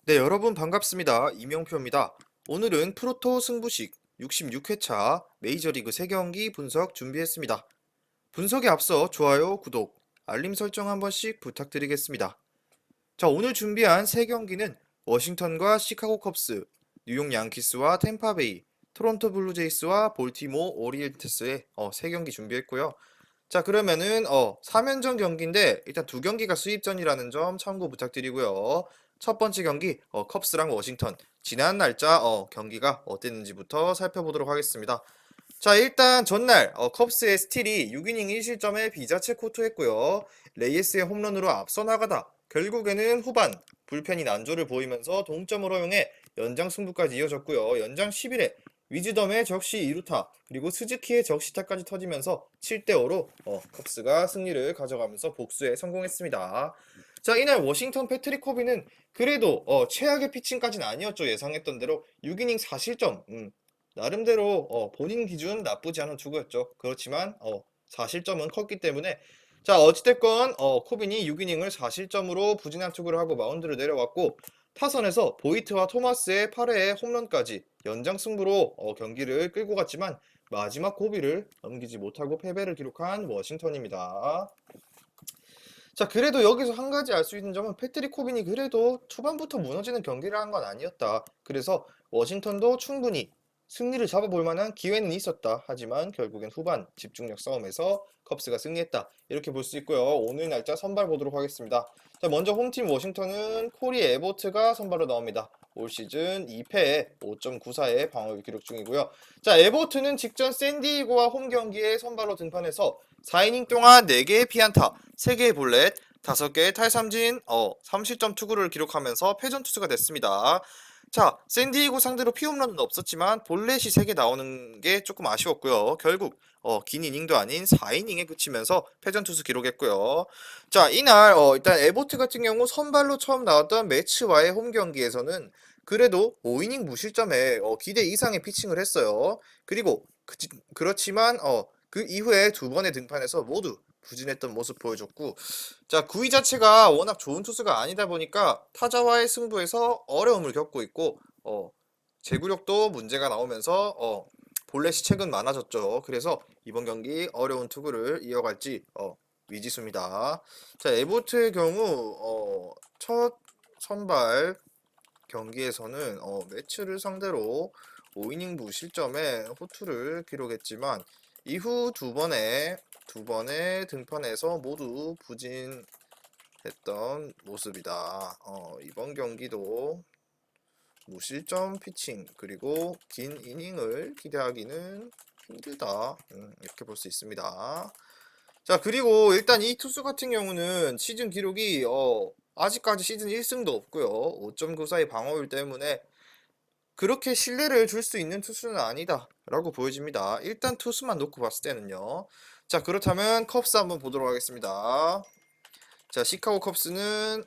네, 여러분 반갑습니다. 이명표입니다. 오늘은 프로토 승부식 66회차 메이저리그 3경기 분석 준비했습니다. 분석에 앞서 좋아요, 구독, 알림 설정 한 번씩 부탁드리겠습니다. 자, 오늘 준비한 3경기는 워싱턴과 시카고 컵스, 뉴욕 양키스와 템파베이, 토론토 블루제이스와 볼티모 오리엔트스의 3경기 준비했고요. 자, 그러면은 3연전 경기인데 일단 두 경기가 수입전이라는 점 참고 부탁드리고요. 첫 번째 경기 컵스랑 워싱턴 지난 날짜 경기가 어땠는지부터 살펴보도록 하겠습니다. 자, 일단 전날 컵스의 스틸이 6이닝 1실점에 비자체 코트했고요. 레이에스의 홈런으로 앞서 나가다 결국에는 후반 불펜이 난조를 보이면서 동점을 허용해 연장 승부까지 이어졌고요. 연장 11회 위즈덤의 적시 2루타 그리고 스즈키의 적시타까지 터지면서 7대5로 컵스가 승리를 가져가면서 복수에 성공했습니다. 자, 이날 워싱턴 패트릭 코비는 그래도 최악의 피칭까지는 아니었죠. 예상했던 대로 6이닝 4실점 나름대로 본인 기준 나쁘지 않은 투구였죠. 그렇지만 4실점은 컸기 때문에 자, 어찌됐건 코빈이 6이닝을 4실점으로 부진한 투구를 하고 마운드를 내려왔고 타선에서 보이트와 토마스의 8회의 홈런까지 연장 승부로 경기를 끌고 갔지만 마지막 고비를 넘기지 못하고 패배를 기록한 워싱턴입니다. 자, 그래도 여기서 한 가지 알 수 있는 점은 패트릭 코빈이 그래도 초반부터 무너지는 경기를 한 건 아니었다. 그래서 워싱턴도 충분히 승리를 잡아볼 만한 기회는 있었다. 하지만 결국엔 후반 집중력 싸움에서 컵스가 승리했다. 이렇게 볼 수 있고요. 오늘 날짜 선발 보도록 하겠습니다. 자, 먼저 홈팀 워싱턴은 코리 에보트가 선발로 나옵니다. 올 시즌 2패에 5.94의 방어율 기록 중이고요. 자, 에보트는 직전 샌디에고와 홈 경기에 선발로 등판해서 4이닝 동안 4개의 피안타, 3개의 볼넷, 5개의 탈삼진, 3실점 투구를 기록하면서 패전 투수가 됐습니다. 자, 샌디에고 상대로 피홈런은 없었지만 볼넷이 3개 나오는 게 조금 아쉬웠고요. 결국 긴 이닝도 아닌 4이닝에 그치면서 패전 투수 기록했고요. 자, 이날 일단 에보트 같은 경우 선발로 처음 나왔던 매츠와의 홈 경기에서는 그래도 5이닝 무실점에 기대 이상의 피칭을 했어요. 그리고 그렇지만 그 이후에 두 번의 등판에서 모두 부진했던 모습 보여줬고, 자, 구위 자체가 워낙 좋은 투수가 아니다 보니까 타자와의 승부에서 어려움을 겪고 있고, 제구력도 문제가 나오면서 볼넷이 최근 많아졌죠. 그래서 이번 경기 어려운 투구를 이어갈지 미지수입니다. 자, 에보트의 경우 첫 선발 경기에서는 매치를 상대로 5이닝 무실점에 호투를 기록했지만 이후 두 번의 등판에서 모두 부진했던 모습이다. 이번 경기도 무실점 피칭 그리고 긴 이닝을 기대하기는 힘들다. 이렇게 볼 수 있습니다. 자, 그리고 일단 이 투수 같은 경우는 시즌 기록이 아직까지 시즌 1승도 없고요. 5.94의 방어율 때문에 그렇게 신뢰를 줄 수 있는 투수는 아니다 라고 보여집니다. 일단 투수만 놓고 봤을 때는요. 자, 그렇다면 컵스 한번 보도록 하겠습니다. 자, 시카고 컵스는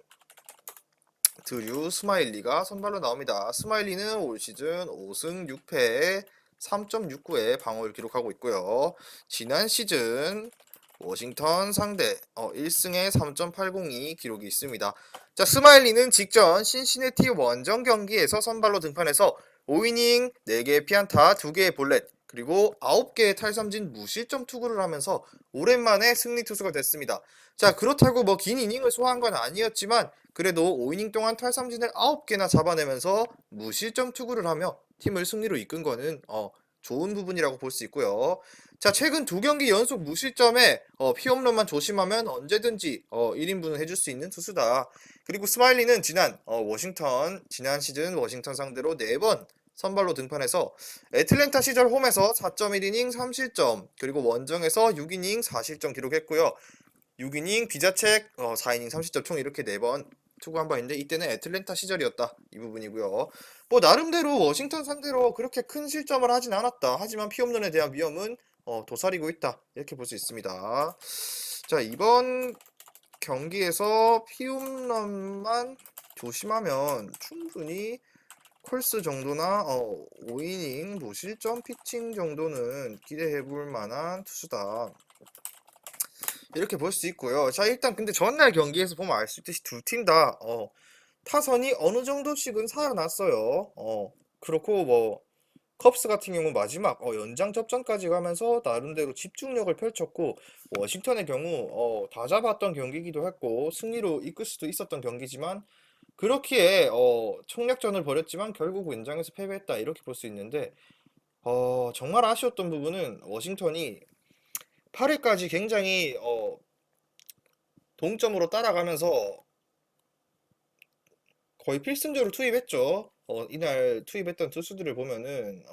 드류 스마일리가 선발로 나옵니다. 스마일리는 올 시즌 5승 6패에 3.69의 방어를 기록하고 있고요. 지난 시즌 워싱턴 상대 1승에 3.802 기록이 있습니다. 자, 스마일리는 직전 신시내티 원정 경기에서 선발로 등판해서 5이닝 4개의 피안타, 2개의 볼넷, 그리고 9개의 탈삼진 무실점 투구를 하면서 오랜만에 승리 투수가 됐습니다. 자, 그렇다고 뭐 긴 이닝을 소화한 건 아니었지만 그래도 5이닝 동안 탈삼진을 9개나 잡아내면서 무실점 투구를 하며 팀을 승리로 이끈 거는 좋은 부분이라고 볼 수 있고요. 자, 최근 두 경기 연속 무실점에 피홈런만 조심하면 언제든지 1인분을 해줄 수 있는 투수다. 그리고 스마일리는 지난 시즌 워싱턴 상대로 4번 선발로 등판해서 애틀랜타 시절 홈에서 4.1이닝 3실점 그리고 원정에서 6이닝 4실점 기록했고요. 6이닝 비자책 4이닝 30점 총 이렇게 4번 투구한 바 있는데 이때는 애틀랜타 시절이었다 이 부분이고요. 뭐 나름대로 워싱턴 상대로 그렇게 큰 실점을 하진 않았다. 하지만 피홈런에 대한 위험은 도사리고 있다 이렇게 볼 수 있습니다. 자, 이번 경기에서 피홈런만 조심하면 충분히 콜스 정도나 5이닝 무실점 피칭 정도는 기대해 볼 만한 투수다. 이렇게 볼 수 있고요. 자, 일단 근데 전날 경기에서 보면 알 수 있듯이 두 팀 다 타선이 어느 정도씩은 살아났어요. 그렇고 뭐 컵스 같은 경우 마지막 연장 접전까지 가면서 나름대로 집중력을 펼쳤고 워싱턴의 경우 다 잡았던 경기이기도 했고 승리로 이끌 수도 있었던 경기지만 그렇기에 총력전을 벌였지만 결국 연장에서 패배했다 이렇게 볼 수 있는데 정말 아쉬웠던 부분은 워싱턴이 8회까지 굉장히 동점으로 따라가면서 거의 필승조를 투입했죠. 이날 투입했던 투수들을 보면은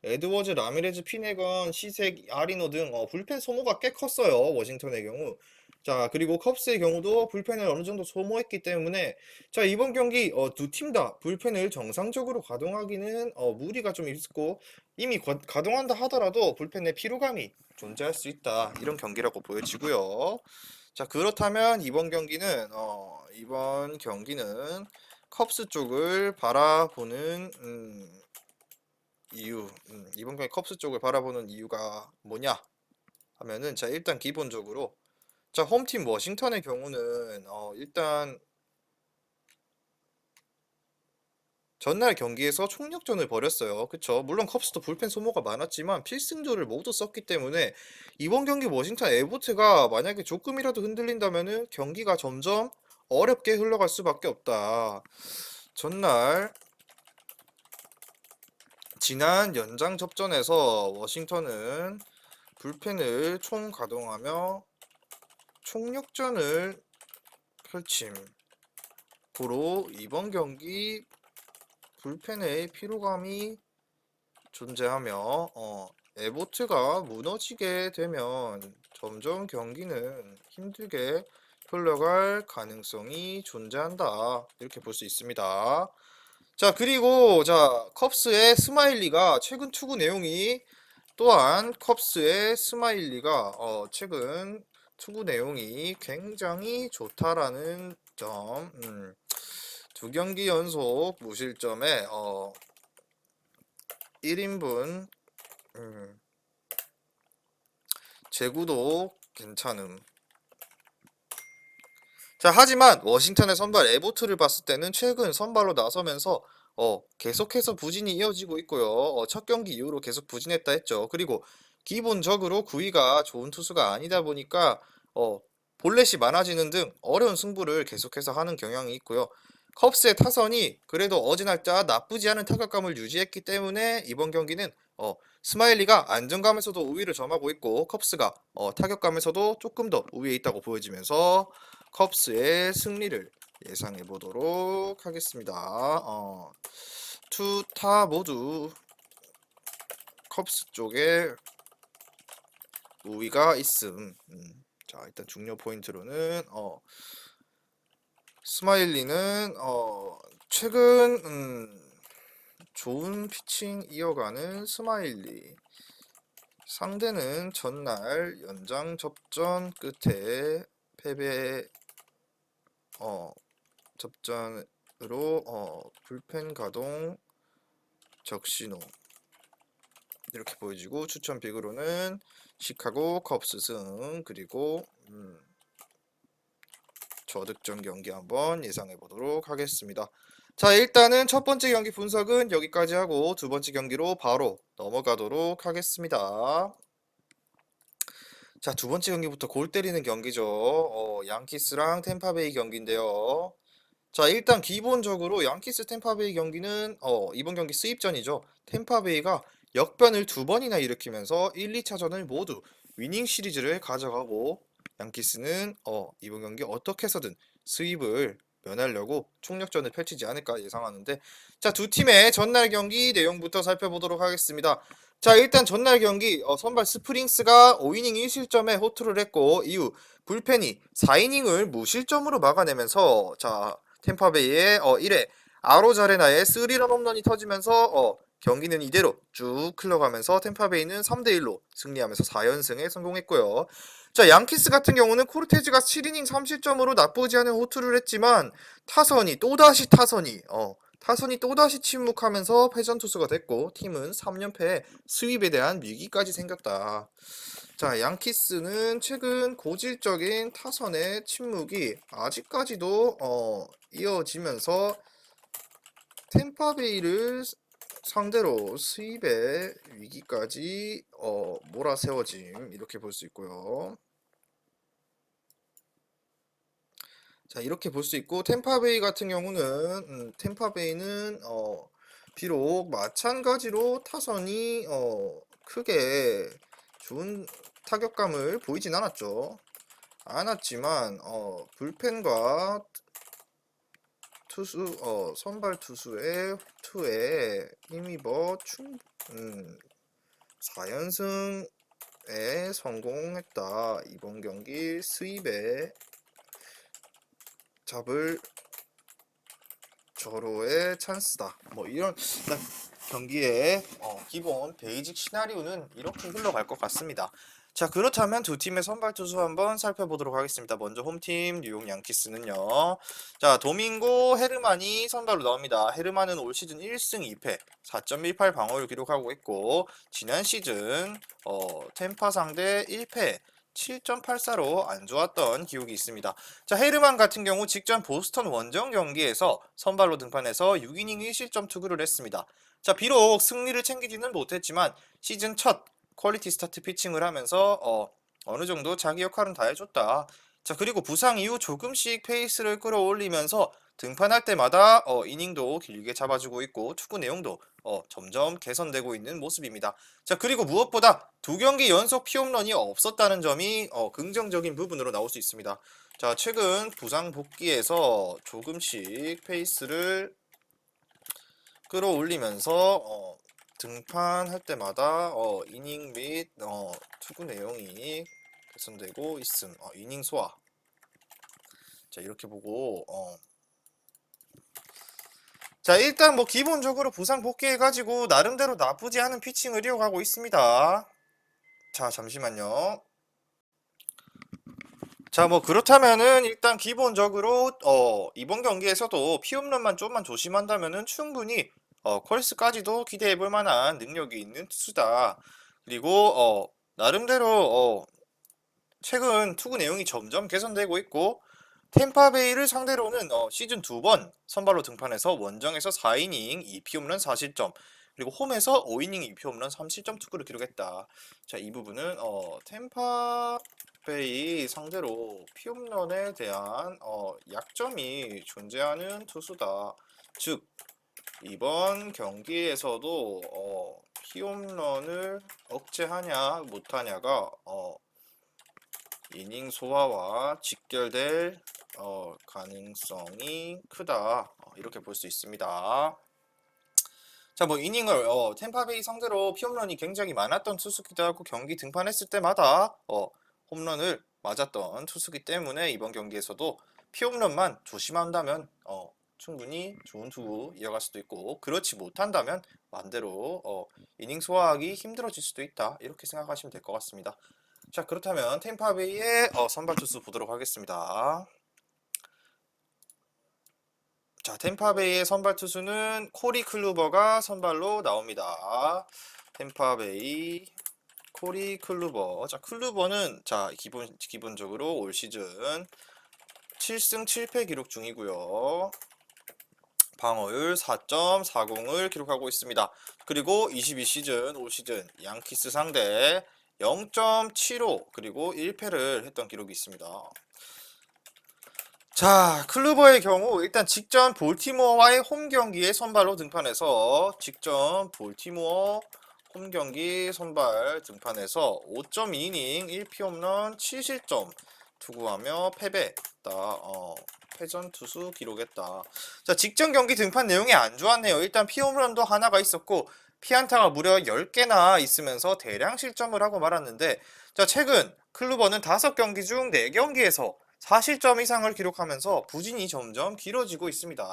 에드워즈, 라미레즈, 피네건, 시색, 아리노 등 불펜 소모가 꽤 컸어요. 워싱턴의 경우. 자, 그리고 컵스의 경우도 불펜을 어느 정도 소모했기 때문에 자, 이번 경기 두 팀 다 불펜을 정상적으로 가동하기는 무리가 좀 있고 이미 가동한다 하더라도 불펜의 피로감이 존재할 수 있다. 이런 경기라고 보여지고요. 자, 그렇다면 이번 경기는 컵스 쪽을 바라보는 이번 경기 컵스 쪽을 바라보는 이유가 뭐냐 하면은 자, 일단 기본적으로 자, 홈팀 워싱턴의 경우는 일단 전날 경기에서 총력전을 벌였어요. 그쵸? 물론 컵스도 불펜 소모가 많았지만 필승조를 모두 썼기 때문에 이번 경기 워싱턴 에보트가 만약에 조금이라도 흔들린다면은 경기가 점점 어렵게 흘러갈 수밖에 없다. 전날 지난 연장 접전에서 워싱턴은 불펜을 총 가동하며 총력전을 펼침. 고로 이번 경기 불펜의 피로감이 존재하며 에보트가 무너지게 되면 점점 경기는 힘들게 흘러갈 가능성이 존재한다. 이렇게 볼 수 있습니다. 자, 그리고 자, 컵스의 스마일리가 최근 투구 내용이 또한 컵스의 스마일리가 최근 투구 내용이 굉장히 좋다라는 점. 두 경기 연속 무실점에 1인분 제구도 괜찮음. 자, 하지만 워싱턴의 선발 에보트를 봤을 때는 최근 선발로 나서면서 계속해서 부진이 이어지고 있고요. 첫 경기 이후로 계속 부진했다 했죠. 그리고 기본적으로 구위가 좋은 투수가 아니다 보니까 볼넷이 많아지는 등 어려운 승부를 계속해서 하는 경향이 있고요. 컵스의 타선이 그래도 어제 날짜 나쁘지 않은 타격감을 유지했기 때문에 이번 경기는 스마일리가 안정감에서도 우위를 점하고 있고 컵스가 타격감에서도 조금 더 우위에 있다고 보여지면서 컵스의 승리를 예상해 보도록 하겠습니다. 투 타 모두 컵스 쪽에 우위가 있음. 자, 일단 중요 포인트로는 스마일리는 최근 좋은 피칭 이어가는 스마일리. 상대는 전날 연장 접전 끝에 패배 접전으로 불펜 가동 적신호 이렇게 보여지고 추천 픽으로는 시카고 컵스 승 그리고 저득점 경기 한번 예상해 보도록 하겠습니다. 자, 일단은 첫 번째 경기 분석은 여기까지 하고 두 번째 경기로 바로 넘어가도록 하겠습니다. 자, 두 번째 경기부터 골 때리는 경기죠. 양키스랑 템파베이 경기인데요. 자, 일단 기본적으로 양키스 템파베이 경기는 이번 경기 수입전이죠. 템파베이가 역변을 두 번이나 일으키면서 1, 2차전을 모두 위닝 시리즈를 가져가고 양키스는 이번 경기 어떻게 해서든 수입을 면하려고 총력전을 펼치지 않을까 예상하는데 자, 두 팀의 전날 경기 내용부터 살펴보도록 하겠습니다. 자, 일단 전날 경기 선발 스프링스가 5이닝 1실점에 호투를 했고 이후 불펜이 4이닝을 무실점으로 막아내면서 자, 템파베이의 1회 아로자레나의 3런 홈런이 터지면서 경기는 이대로 쭉 흘러가면서 템파베이는 3대1로 승리하면서 4연승에 성공했고요. 자, 양키스 같은 경우는 코르테즈가 7이닝 3실점으로 나쁘지 않은 호투를 했지만 타선이 또다시 침묵하면서 패전 투수가 됐고 팀은 3연패에 수입에 대한 위기까지 생겼다. 자, 양키스는 최근 고질적인 타선의 침묵이 아직까지도 이어지면서 템파베이를 상대로 수입의 위기까지 몰아세워짐 이렇게 볼 수 있고요. 자, 이렇게 볼 수 있고 템파베이 같은 경우는 템파베이는 비록 마찬가지로 타선이 크게 좋은 타격감을 보이진 않았지만 불펜과 투수 선발 투수의 투에 힘입어 4연승에 성공했다. 이번 경기 수입에 잡을 저로의 찬스다. 뭐 이런 경기의 기본 베이직 시나리오는 이렇게 흘러갈 것 같습니다. 자, 그렇다면 두 팀의 선발 투수 한번 살펴보도록 하겠습니다. 먼저 홈팀 뉴욕 양키스는요. 자, 도밍고 헤르만이 선발로 나옵니다. 헤르만은 올 시즌 1승 2패, 4.18 방어를 기록하고 있고 지난 시즌 템파 상대 1패 7.84로 안 좋았던 기록이 있습니다. 자, 헤르만 같은 경우 직전 보스턴 원정 경기에서 선발로 등판해서 6이닝 1실점 투구를 했습니다. 자, 비록 승리를 챙기지는 못했지만 시즌 첫 퀄리티 스타트 피칭을 하면서 어느 정도 자기 역할은 다 해줬다. 자, 그리고 부상 이후 조금씩 페이스를 끌어올리면서 등판할 때마다 이닝도 길게 잡아주고 있고 투구 내용도 점점 개선되고 있는 모습입니다. 자, 그리고 무엇보다 두 경기 연속 피홈런이 없었다는 점이 긍정적인 부분으로 나올 수 있습니다. 자, 최근 부상 복귀에서 조금씩 페이스를 끌어올리면서 등판할 때마다 이닝 및 투구 내용이 개선되고 있음. 이닝 소화. 자, 이렇게 보고 자, 일단 뭐 기본적으로 부상 복귀해가지고 나름대로 나쁘지 않은 피칭을 이어가고 있습니다. 자, 잠시만요. 자, 뭐 그렇다면은 일단 기본적으로 이번 경기에서도 피홈런만 좀만 조심한다면은 충분히 콜스까지도 기대해볼 만한 능력이 있는 투수다. 그리고 나름대로 최근 투구 내용이 점점 개선되고 있고 템파베이를 상대로는 시즌 2번 선발로 등판해서 원정에서 4이닝 2피홈런 4실점 그리고 홈에서 5이닝 2피홈런 3실점 투구를 기록했다. 자, 이 부분은 템파베이 상대로 피홈런에 대한 약점이 존재하는 투수다. 즉 이번 경기에서도 피홈런을 억제하냐 못하냐가 이닝 소화와 직결될 가능성이 크다. 이렇게 볼 수 있습니다. 자, 뭐 이닝을 템파베이 상대로 피홈런이 굉장히 많았던 투수기도 하고 경기 등판했을 때마다 홈런을 맞았던 투수기 때문에 이번 경기에서도 피홈런만 조심한다면 충분히 좋은 투구 이어갈 수도 있고 그렇지 못한다면 반대로 이닝 소화하기 힘들어질 수도 있다. 이렇게 생각하시면 될 것 같습니다. 자, 그렇다면 템파베이의 선발 투수 보도록 하겠습니다. 자, 템파베이의 선발 투수는 코리 클루버가 선발로 나옵니다. 템파베이 코리 클루버. 자, 클루버는 자, 기본적으로 올 시즌 7승 7패 기록 중이고요. 방어율 4.40을 기록하고 있습니다. 그리고 22시즌 올 시즌 양키스 상대 0.75 그리고 1패를 했던 기록이 있습니다. 자, 클루버의 경우 일단 직전 볼티모어와의 홈 경기에 선발로 등판해서 직전 볼티모어 홈 경기 선발 등판해서 5.2이닝 1피홈런 7실점 투구하며 패배했다. 패전 투수 기록했다. 자, 직전 경기 등판 내용이 안 좋았네요. 일단 피홈런도 하나가 있었고 피안타가 무려 10개나 있으면서 대량 실점을 하고 말았는데 자, 최근 클루버는 5경기 중 4경기에서 4실점 이상을 기록하면서 부진이 점점 길어지고 있습니다.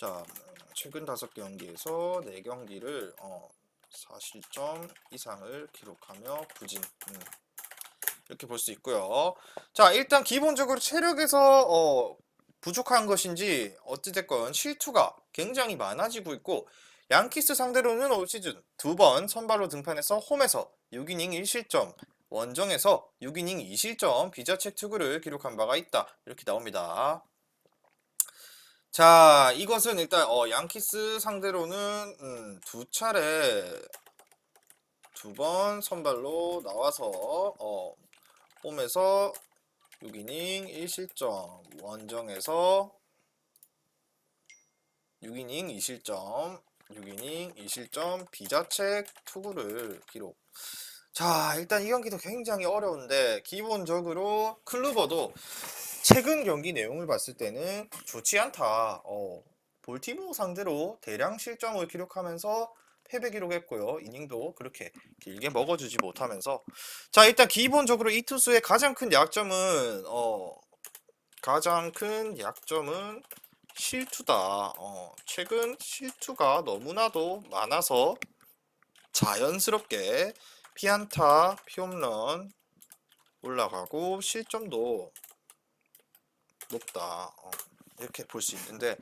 자, 최근 5경기에서 4경기를 4실점 이상을 기록하며 부진 이렇게 볼 수 있고요. 자, 일단 기본적으로 체력에서 부족한 것인지 어찌됐건 실투가 굉장히 많아지고 있고 양키스 상대로는 올 시즌 2번 선발로 등판해서 홈에서 6이닝 1실점 원정에서 6이닝 2실점 비자책 투구를 기록한 바가 있다. 이렇게 나옵니다. 자, 이것은 일단 양키스 상대로는 두 차례 두 번 선발로 나와서 홈에서 6이닝 1실점, 원정에서 6이닝 2실점, 6이닝 2실점 비자책 투구를 기록. 자, 일단 이 경기도 굉장히 어려운데 기본적으로 클루버도 최근 경기 내용을 봤을 때는 좋지 않다. 볼티모어 상대로 대량 실점을 기록하면서 패배 기록했고요. 이닝도 그렇게 길게 먹어주지 못하면서 자, 일단 기본적으로 이 투수의 가장 큰 약점은 실투다. 최근 실투가 너무나도 많아서 자연스럽게 피안타, 피홈런 올라가고 실점도 높다. 이렇게 볼 수 있는데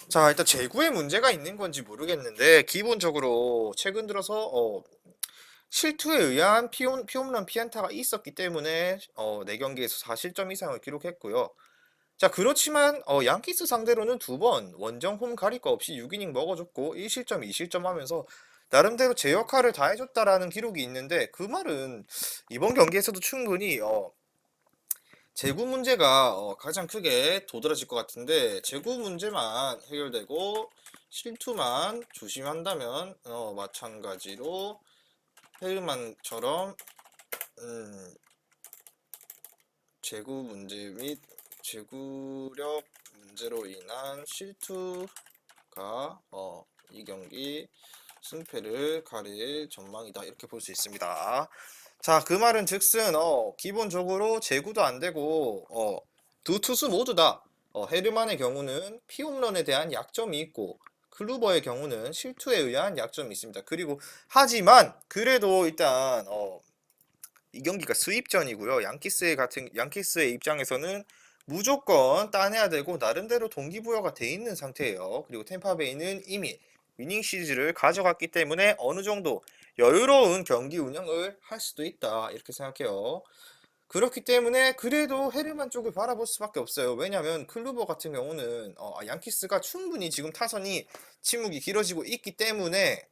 자, 일단 제구에 문제가 있는 건지 모르겠는데 기본적으로 최근 들어서 실투에 의한 피홈런 피안타가 있었기 때문에 4경기에서 4실점 이상을 기록했고요. 자, 그렇지만 양키스 상대로는 두 번 원정 홈 가릴 거 없이 6이닝 먹어줬고 1실점 2실점 하면서 나름대로 제 역할을 다 해줬다라는 기록이 있는데 그 말은 이번 경기에서도 충분히 제구 문제가 가장 크게 도드라질 것 같은데 제구 문제만 해결되고 실투만 조심한다면 마찬가지로 헤르만처럼 제구 문제 및 제구력 문제로 인한 실투가 이 경기 승패를 가릴 전망이다. 이렇게 볼 수 있습니다. 자, 그 말은 즉슨 기본적으로 제구도 안 되고 두 투수 모두 다 헤르만의 경우는 피홈런에 대한 약점이 있고 클루버의 경우는 실투에 의한 약점이 있습니다. 그리고 하지만 그래도 일단 이 경기가 수입전이고요. 양키스의 입장에서는 무조건 따내야 되고 나름대로 동기부여가 돼 있는 상태예요. 그리고 템파베이는 이미 위닝 시리즈를 가져갔기 때문에 어느 정도 여유로운 경기 운영을 할 수도 있다. 이렇게 생각해요. 그렇기 때문에 그래도 헤르만 쪽을 바라볼 수밖에 없어요. 왜냐하면 클루버 같은 경우는 양키스가 충분히 지금 타선이 침묵이 길어지고 있기 때문에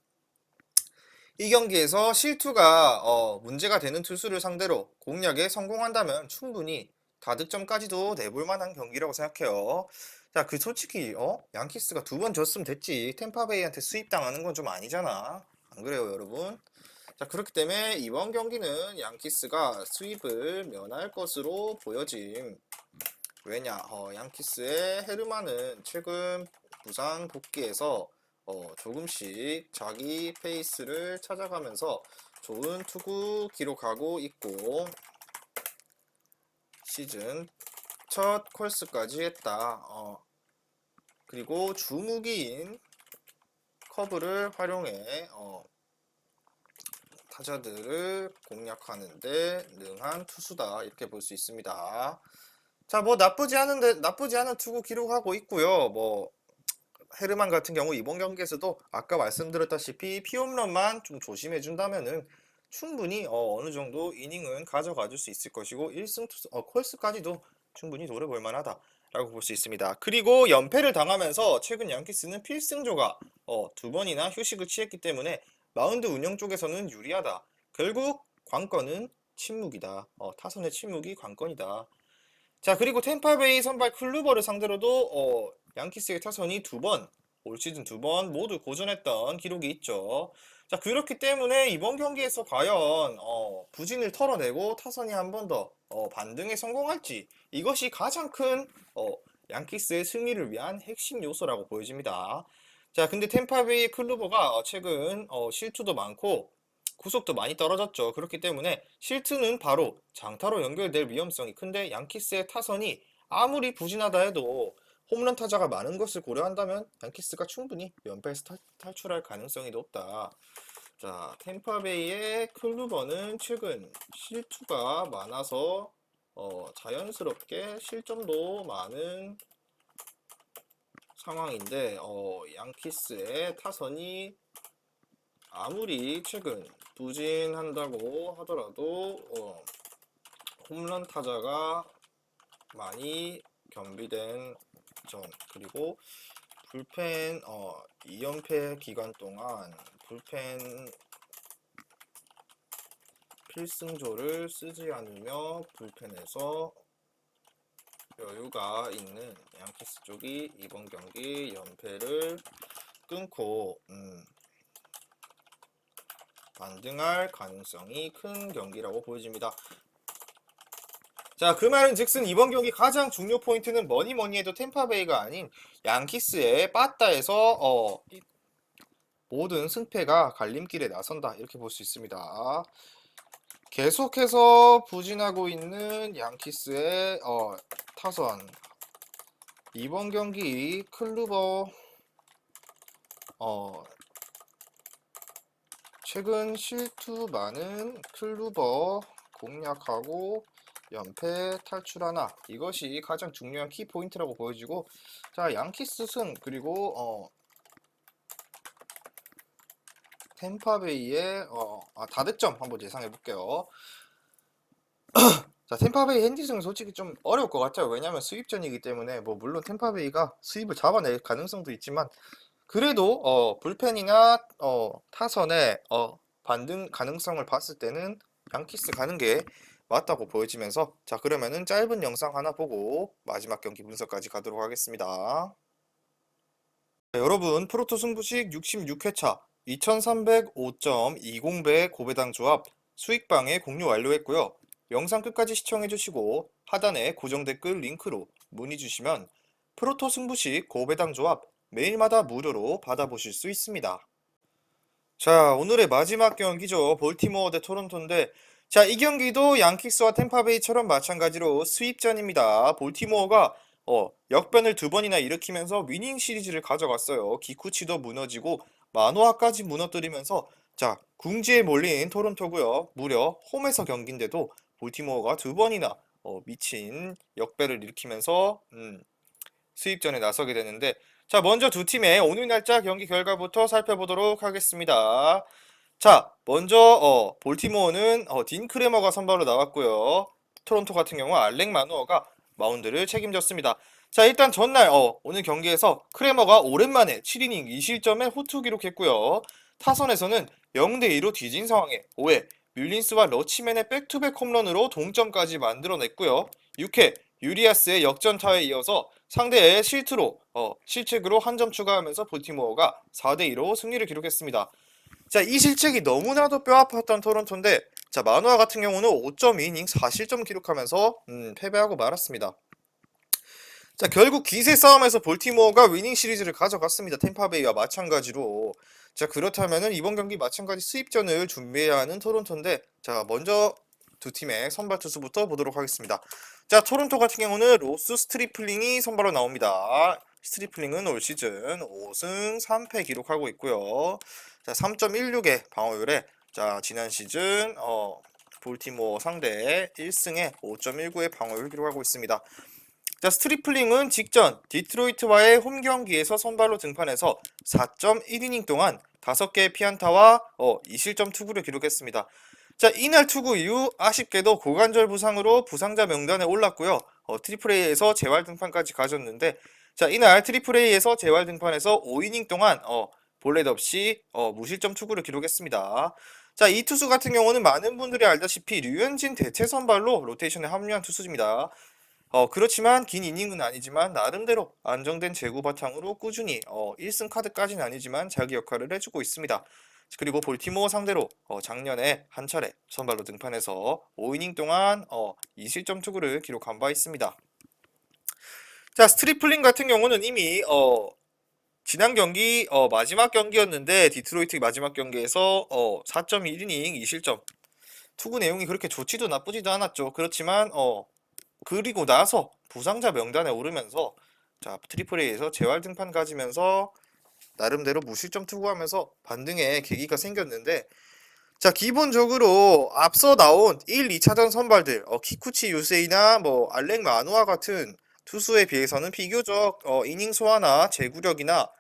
이 경기에서 실투가 문제가 되는 투수를 상대로 공략에 성공한다면 충분히 다득점까지도 내볼 만한 경기라고 생각해요. 자, 솔직히 양키스가 두 번 졌으면 됐지. 템파베이한테 수입당하는 건 좀 아니잖아. 안 그래요, 여러분? 자, 그렇기 때문에 이번 경기는 양키스가 수입을 면할 것으로 보여짐. 왜냐, 양키스의 헤르만은 최근 부상 복귀에서 조금씩 자기 페이스를 찾아가면서 좋은 투구 기록하고 있고 시즌 첫 콜스까지 했다. 그리고 주무기인 커브를 활용해 타자들을 공략하는데 능한 투수다. 이렇게 볼 수 있습니다. 자, 뭐 나쁘지 않은 투구 기록하고 있고요. 뭐 헤르만 같은 경우 이번 경기에서도 아까 말씀드렸다시피 피홈런만 좀 조심해 준다면은 충분히 어느 정도 이닝은 가져가 줄 수 있을 것이고 1승 투수 콜스까지도 충분히 노려볼 만하다라고 볼 수 있습니다. 그리고 연패를 당하면서 최근 양키스는 필승조가 두 번이나 휴식을 취했기 때문에 마운드 운영 쪽에서는 유리하다. 결국 관건은 침묵이다. 타선의 침묵이 관건이다. 자, 그리고 템파베이 선발 클루버를 상대로도 양키스의 타선이 올 시즌 두 번 모두 고전했던 기록이 있죠. 자, 그렇기 때문에 이번 경기에서 과연 부진을 털어내고 타선이 한 번 더 반등에 성공할지 이것이 가장 큰 양키스의 승리를 위한 핵심 요소라고 보여집니다. 자, 근데 템파베이 클루버가 최근 실투도 많고 구속도 많이 떨어졌죠. 그렇기 때문에 실투는 바로 장타로 연결될 위험성이 큰데 양키스의 타선이 아무리 부진하다 해도 홈런 타자가 많은 것을 고려한다면 양키스가 충분히 연패에서 탈출할 가능성이 높다. 자, 템파베이의 클루버는 최근 실투가 많아서 자연스럽게 실점도 많은 상황인데 양키스의 타선이 아무리 최근 부진한다고 하더라도 홈런 타자가 많이 겸비된 점, 그리고 불펜 2연패 기간 동안 불펜 필승조를 쓰지 않으며 불펜에서 여유가 있는 양키스 쪽이 이번 경기 연패를 끊고 반등할 가능성이 큰 경기라고 보여집니다. 자, 그 말은 즉슨 이번 경기 가장 중요 포인트는 뭐니 해도 템파베이가 아닌 양키스의 빠따에서 모든 승패가 갈림길에 나선다, 이렇게 볼 수 있습니다. 계속해서 부진하고 있는 양키스의 타선. 이번 경기 클루버 최근 실투 많은 클루버 공략하고 연패 탈출하나, 이것이 가장 중요한 키포인트라고 보여지고, 자, 양키스 승, 그리고 템파베이의 다득점 한번 예상해 볼게요. 자, 템파베이 핸디승은 솔직히 좀 어려울 것 같아요. 왜냐면 수입전이기 때문에, 뭐 물론 템파베이가 수입을 잡아낼 가능성도 있지만, 그래도 불펜이나 타선의 반등 가능성을 봤을 때는 양키스 가는 게 맞다고 보여지면서, 자, 그러면은 짧은 영상 하나 보고 마지막 경기 분석까지 가도록 하겠습니다. 네, 여러분, 프로토 승부식 66회차 2305.20배 고배당 조합 수익방에 공유 완료했고요. 영상 끝까지 시청해주시고 하단에 고정 댓글 링크로 문의 주시면 프로토 승부식 고배당 조합 매일마다 무료로 받아보실 수 있습니다. 자, 오늘의 마지막 경기죠. 볼티모어 대 토론토인데, 자, 이 경기도 양키스와 템파베이처럼 마찬가지로 수입전입니다. 볼티모어가 역변을 2번이나 일으키면서 위닝 시리즈를 가져갔어요. 기쿠치도 무너지고 마노아까지 무너뜨리면서, 자, 궁지에 몰린 토론토고요. 무려 홈에서 경기인데도 볼티모어가 2번이나 미친 역배를 일으키면서 수입전에 나서게 되는데, 자, 먼저 두 팀의 오늘 날짜 경기 결과부터 살펴보도록 하겠습니다. 자, 먼저 볼티모어는 딘 크레머가 선발로 나왔고요. 토론토 같은 경우 알렉 마누어가 마운드를 책임졌습니다. 자, 일단 전날 오늘 경기에서 크레머가 오랜만에 7이닝 2실점에 호투 기록했고요. 타선에서는 0대2로 뒤진 상황에 5회 뮬린스와 러치맨의 백투백 홈런으로 동점까지 만들어냈고요. 6회 유리아스의 역전타에 이어서 상대의 실책으로 한 점 추가하면서 볼티모어가 4대2로 승리를 기록했습니다. 자, 이 실책이 너무나도 뼈아팠던 토론토인데, 자, 마누아 같은 경우는 5.2이닝 4실점 기록하면서 패배하고 말았습니다. 자, 결국 기세 싸움에서 볼티모어가 위닝 시리즈를 가져갔습니다. 템파베이와 마찬가지로. 자, 그렇다면은 이번 경기 마찬가지 수입전을 준비해야 하는 토론토인데, 자, 먼저 두 팀의 선발 투수부터 보도록 하겠습니다. 자, 토론토 같은 경우는 로스 스트리플링이 선발로 나옵니다. 스트리플링은 올 시즌 5승 3패 기록하고 있고요. 자, 3.16의 방어율에, 자, 지난 시즌 볼티모어 상대 1승에 5.19의 방어율 기록하고 있습니다. 자, 스트리플링은 직전 디트로이트와의 홈 경기에서 선발로 등판해서 4.1이닝 동안 5개의 피안타와 2실점 투구를 기록했습니다. 자, 이날 투구 이후 아쉽게도 고관절 부상으로 부상자 명단에 올랐고요. 트리플 A에서 재활 등판까지 가졌는데, 자, 이날 트리플 A에서 재활 등판해서 5이닝 동안 볼넷 없이 무실점 투구를 기록했습니다. 자, 이 투수 같은 경우는 많은 분들이 알다시피 류현진 대체 선발로 로테이션에 합류한 투수입니다. 그렇지만 긴 이닝은 아니지만 나름대로 안정된 제구 바탕으로 꾸준히 1승 카드까지는 아니지만 자기 역할을 해주고 있습니다. 그리고 볼티모어 상대로 작년에 한 차례 선발로 등판해서 5이닝 동안 2실점 투구를 기록한 바 있습니다. 자, 스트리플링 같은 경우는 이미 지난 경기 마지막 경기였는데, 디트로이트 마지막 경기에서 4.1이닝 2실점, 투구 내용이 그렇게 좋지도 나쁘지도 않았죠. 그렇지만 그리고 나서 부상자 명단에 오르면서, 자, 트리플 A에서 재활 등판 가지면서 나름대로 무실점 투구하면서 반등의 계기가 생겼는데, 자, 기본적으로 앞서 나온 1, 2차전 선발들 키쿠치 유세이나 뭐 알렉 마누아 같은 투수에 비해서는 비교적 이닝 소화나 제구력이나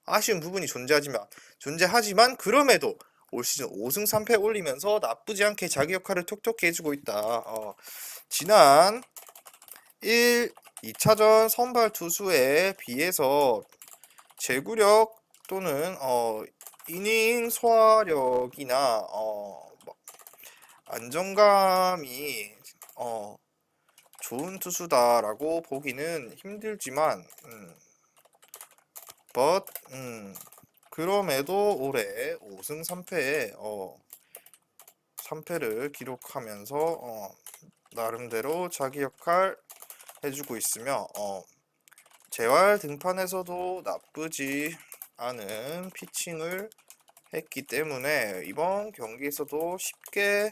아쉬운 부분이 존재하지만 그럼에도 올 시즌 5승 3패 올리면서 나쁘지 않게 자기 역할을 톡톡히 해주고 있다. 지난 2차전 선발 투수에 비해서 제구력 또는 이닝 소화력이나 뭐 안정감이 좋은 투수다라고 보기는 힘들지만 but 그럼에도 올해 5승 3패에 3패를 기록하면서 나름대로 자기 역할 해주고 있으며 재활 등판에서도 나쁘지 않은 피칭을 했기 때문에 이번 경기에서도 쉽게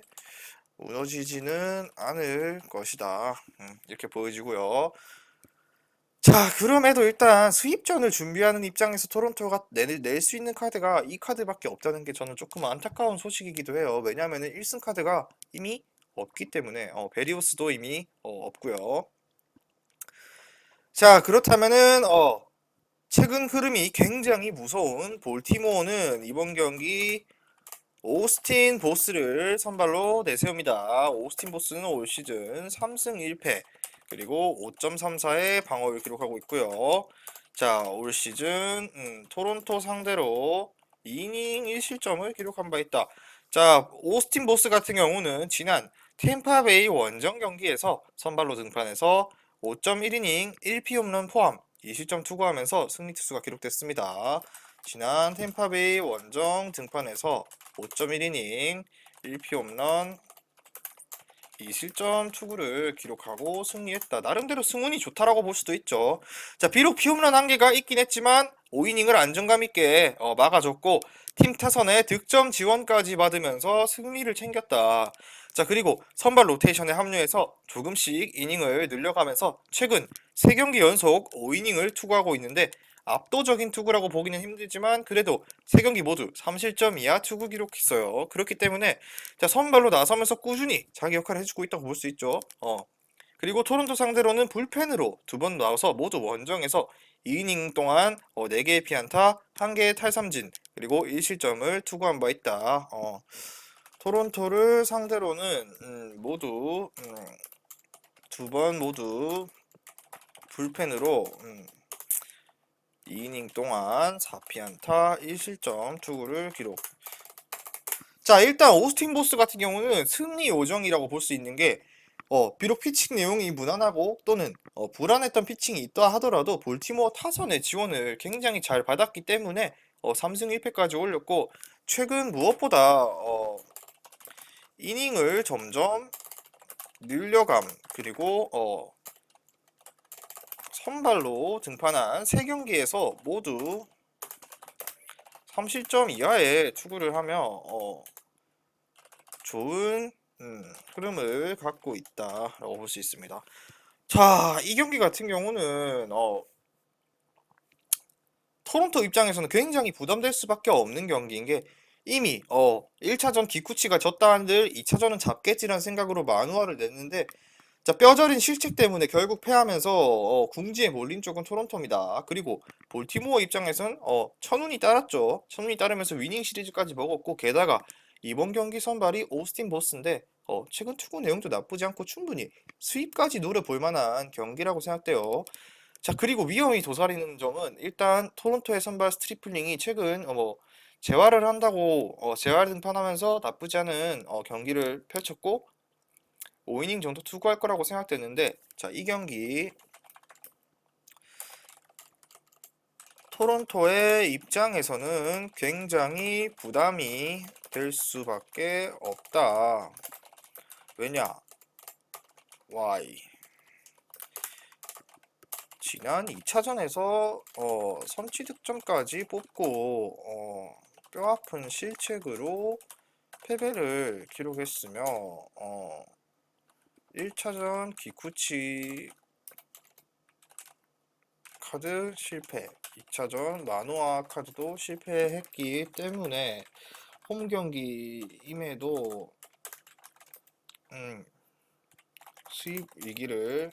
무너지지는 않을 것이다. 이렇게 보여지고요. 자, 그럼에도 일단 수입전을 준비하는 입장에서 토론토가 낼 수 있는 카드가 이 카드밖에 없다는 게 저는 조금 안타까운 소식이기도 해요. 왜냐하면 1승 카드가 이미 없기 때문에 베리우스도 이미 없고요. 자, 그렇다면은 최근 흐름이 굉장히 무서운 볼티모어는 이번 경기 오스틴 보스를 선발로 내세웁니다. 오스틴 보스는 올 시즌 3승 1패 그리고 5.34의 방어를 기록하고 있고요. 자, 올 시즌 토론토 상대로 2이닝 1실점을 기록한 바 있다. 자, 오스틴 보스 같은 경우는 지난 템파베이 원정 경기에서 선발로 등판해서 5.1이닝 1피 홈런 포함 2실점 투구하면서 승리 투수가 기록됐습니다. 지난 템파베이 원정 등판에서 5.1이닝 1피 홈런 2실점 투구를 기록하고 승리했다. 나름대로 승운이 좋다라고 볼 수도 있죠. 자, 비록 피홈런 한개가 있긴 했지만 5이닝을 안정감 있게 막아줬고 팀 타선에 득점 지원까지 받으면서 승리를 챙겼다. 자, 그리고 선발 로테이션에 합류해서 조금씩 이닝을 늘려가면서 최근 3경기 연속 5이닝을 투구하고 있는데 압도적인 투구라고 보기는 힘들지만 그래도 3경기 모두 3실점 이하 투구 기록했어요. 그렇기 때문에 자, 선발로 나서면서 꾸준히 자기 역할을 해주고 있다고 볼 수 있죠. 그리고 토론토 상대로는 불펜으로 2번 나와서 모두 원정에서 2이닝 동안 4개의 피안타, 1개의 탈삼진, 그리고 1실점을 투구한 바 있다. 토론토를 상대로는 모두 2번 모두 불펜으로 2이닝 동안 4피안타 1실점 투구를 기록. 자, 일단 오스틴 보스 같은 경우는 승리 요정이라고 볼 수 있는 게 비록 피칭 내용이 무난하고 또는 불안했던 피칭이 있다 하더라도 볼티모어 타선의 지원을 굉장히 잘 받았기 때문에 3승 1패까지 올렸고 최근 무엇보다 이닝을 점점 늘려감 그리고 선발로 등판한 3경기에서 모두 3실점 이하의 투구를 하며 좋은 흐름을 갖고 있다라고 볼 수 있습니다. 자, 이 경기 같은 경우는 토론토 입장에서는 굉장히 부담될 수밖에 없는 경기인 게 이미 1차전 기쿠치가 졌다 한들 2차전은 잡겠지라는 생각으로 만우아를 냈는데 자, 뼈저린 실책 때문에 결국 패하면서 궁지에 몰린 쪽은 토론토입니다. 그리고 볼티모어 입장에선 천운이 따랐죠. 천운이 따르면서 위닝 시리즈까지 먹었고 게다가 이번 경기 선발이 오스틴 보스인데 최근 투구 내용도 나쁘지 않고 충분히 수입까지 노려볼 만한 경기라고 생각돼요. 자, 그리고 위험이 도사리는 점은 일단 토론토의 선발 스트리플링이 최근 재활을 한다고 재활 등판하면서 나쁘지 않은 경기를 펼쳤고 5이닝 정도 투구할 거라고 생각되는데 자, 이 경기 토론토의 입장에서는 굉장히 부담이 될 수밖에 없다. 왜냐? Why? 지난 2차전에서 선취 득점까지 뽑고 뼈아픈 실책으로 패배를 기록했으며 1차전 기쿠치 카드 실패, 2차전 마누아 카드도 실패했기 때문에 홈 경기임에도 수입 위기를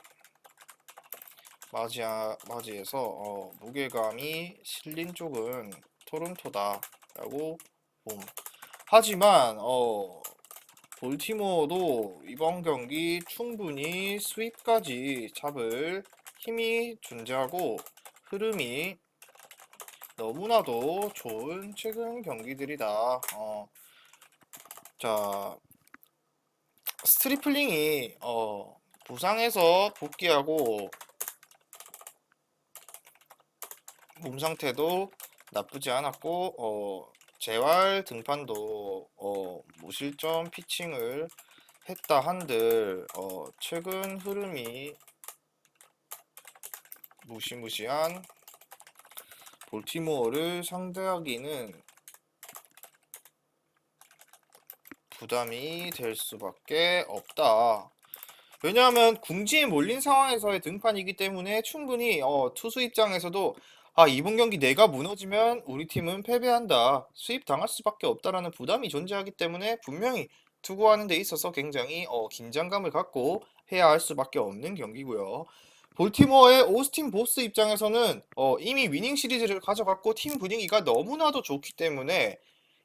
맞이해서 무게감이 실린 쪽은 토론토다라고 봄. 하지만 볼티모어도 이번 경기 충분히 스윕까지 잡을 힘이 존재하고 흐름이 너무나도 좋은 최근 경기들이다. 자, 스트리플링이 부상에서 복귀하고 몸 상태도 나쁘지 않았고 재활 등판도 무실점 피칭을 했다 한들 최근 흐름이 무시무시한 볼티모어를 상대하기는 부담이 될 수밖에 없다. 왜냐하면 궁지에 몰린 상황에서의 등판이기 때문에 충분히 투수 입장에서도 이번 경기 내가 무너지면 우리 팀은 패배한다. 수입 당할 수밖에 없다라는 부담이 존재하기 때문에 분명히 투구하는 데 있어서 굉장히 긴장감을 갖고 해야 할 수밖에 없는 경기고요. 볼티모어의 오스틴 보스 입장에서는 이미 위닝 시리즈를 가져갔고 팀 분위기가 너무나도 좋기 때문에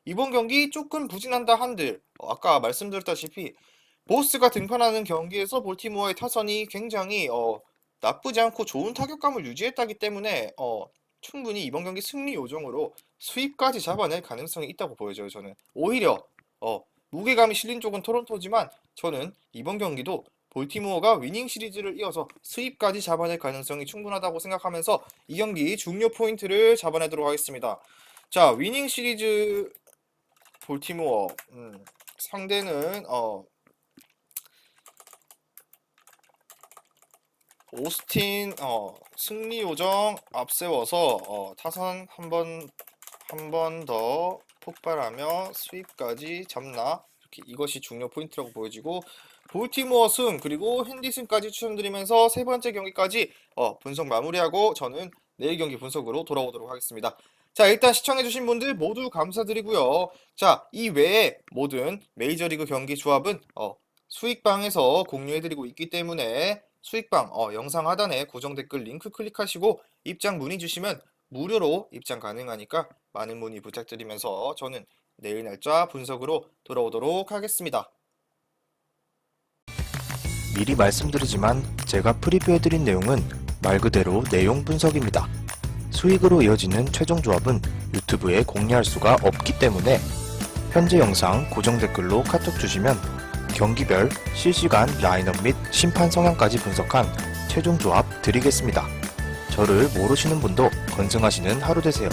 이번 경기 조금 부진한다 한들 아까 말씀드렸다시피 보스가 등판하는 경기에서 볼티모어의 타선이 굉장히 나쁘지 않고 좋은 타격감을 유지했다기 때문에 충분히 이번 경기 승리 요정으로 수입까지 잡아낼 가능성이 있다고 보여져요. 저는 오히려 무게감이 실린 쪽은 토론토지만 저는 이번 경기도 볼티모어가 위닝 시리즈를 이어서 수입까지 잡아낼 가능성이 충분하다고 생각하면서 이 경기 중요 포인트를 잡아내도록 하겠습니다. 자, 위닝 시리즈 볼티모어 상대는 오스틴 승리 요정 앞세워서 타선 한 번 더 폭발하며 수입까지 잡나 이렇게 이것이 중요 포인트라고 보여지고 볼티모어 승 그리고 핸디슨까지 추천드리면서 세 번째 경기까지 분석 마무리하고 저는 내일 경기 분석으로 돌아오도록 하겠습니다. 자, 일단 시청해주신 분들 모두 감사드리고요. 자, 이 외에 모든 메이저리그 경기 조합은 수익방에서 공유해드리고 있기 때문에 수익방 영상 하단에 고정 댓글 링크 클릭하시고 입장 문의 주시면 무료로 입장 가능하니까 많은 문의 부탁드리면서 저는 내일 날짜 분석으로 돌아오도록 하겠습니다. 미리 말씀드리지만 제가 프리뷰해드린 내용은 말 그대로 내용 분석입니다. 수익으로 이어지는 최종 조합은 유튜브에 공개할 수가 없기 때문에 현재 영상 고정 댓글로 카톡 주시면 경기별 실시간 라인업 및 심판 성향까지 분석한 최종 조합 드리겠습니다. 저를 모르시는 분도 건승하시는 하루 되세요.